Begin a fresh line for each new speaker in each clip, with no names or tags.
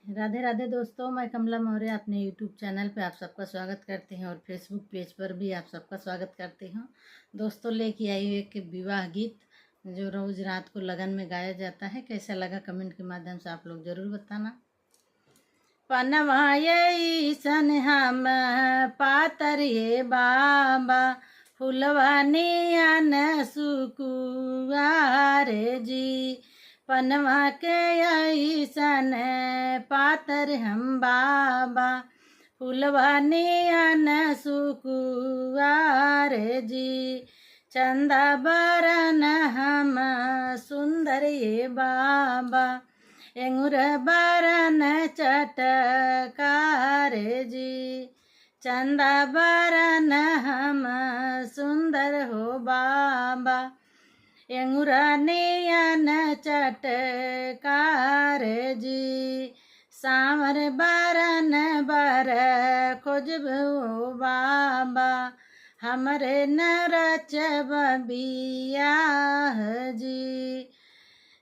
राधे राधे दोस्तों, मैं कमला मौर्य अपने यूट्यूब चैनल पे आप सबका स्वागत करती हूँ और फेसबुक पेज पर भी आप सबका स्वागत करती हूँ। दोस्तों, लेके आई हूँ एक विवाह गीत जो रोज रात को लगन में गाया जाता है। कैसा लगा कमेंट के माध्यम से आप लोग जरूर बताना। पनवाये सन हम पातर ये बाबा, फुलवानियन सुकुआर जी। पनवा के ऐसन पातर हम बाबा, फुलवानियन सुकुआर जी। चंदा बरन हम सुंदर ये बाबा, एंगुर बरन चटकार जी। चंदा बरन हम सुंदर हो बाबा, एंगुरनियन चटकार जी। सांवर बरन बर खोजबो बाबा, हमरे न रचब बियाह जी।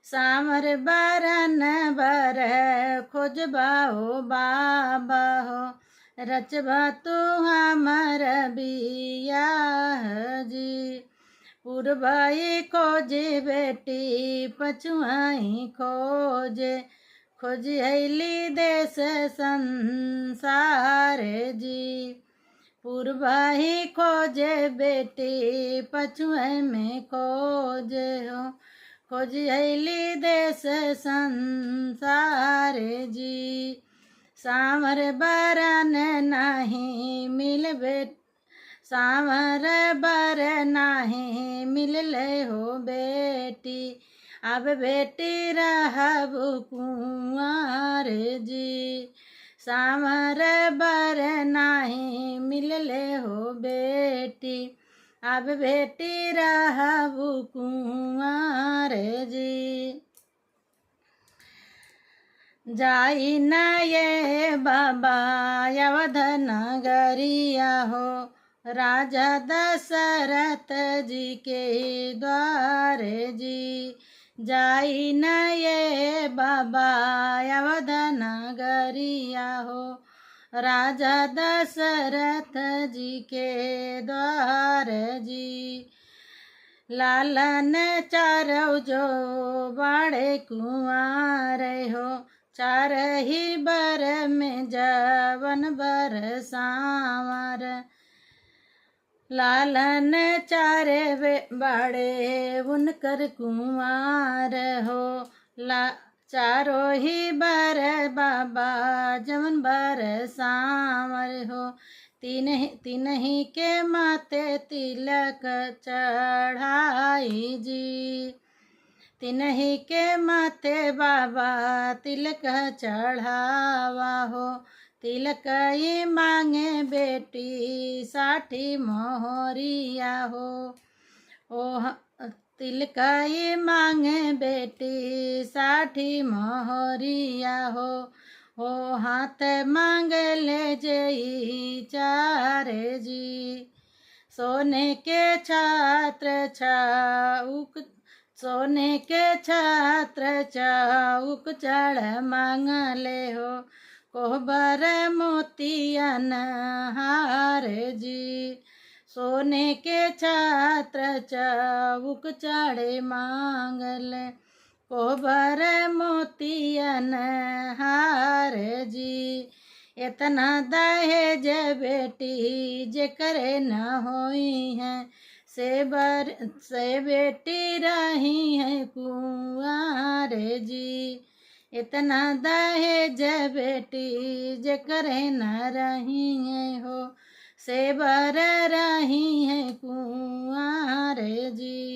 सांवर बरन बर खोजबाओ बाबा हो, रचबा तू हमर बियाह जी। पूर्वाई खोजे बेटी पछुआई खोजे, खोजैली देश संसार जी। पूर्वाई खोजे बेटी पछुआई में खोजे हो, खोजैली देश संसार जी। सांवर बरन नहीं मिलबे, सांवर बर नहीं मिलले हो बेटी, अब बेटी रहब कुंवार जी। सांवर बर नहीं मिलले हो बेटी, अब बेटी रहब कुंवार जी। जाई न ये बाबा अवध नगरिया हो, राजा दशरथ जी के द्वार जी। जाई न ये बाबा अवध नगरिया हो, राजा दशरथ जी के द्वार जी। लालन चारौ जो बड़े कुंवार हो, चार ही बर में जवन बर सांवर। लालन चारे बड़े उनकर कुंवार हो, चारों ही बर बाबा जवन बर सांवर हो। तीन ही के माथे तिलक चढ़ाई जी, तीन ही के माथे बाबा तिलक चढ़ावा हो। तिलक ही मांगे बेटी साठी मोहरिया हो, ओ तिलक ही मांगे बेटी साठी मोहरिया हो। ओ हाथ मांग ले जई चार जी, सोने के छात्र छाउक, सोने के छात्र चौक चढ़ मांगले हो, कोहबर मोतियन हार जी। सोने के छात्र चौक चढ़े मांगले, कोहबर मोतियन हार जी। इतना दहेज बेटी जे करे न होई है, से बेटी रही है कुंवार जी। इतना दहेज बेटी जे करे न रही है हो, से बर रही है कुंवार जी।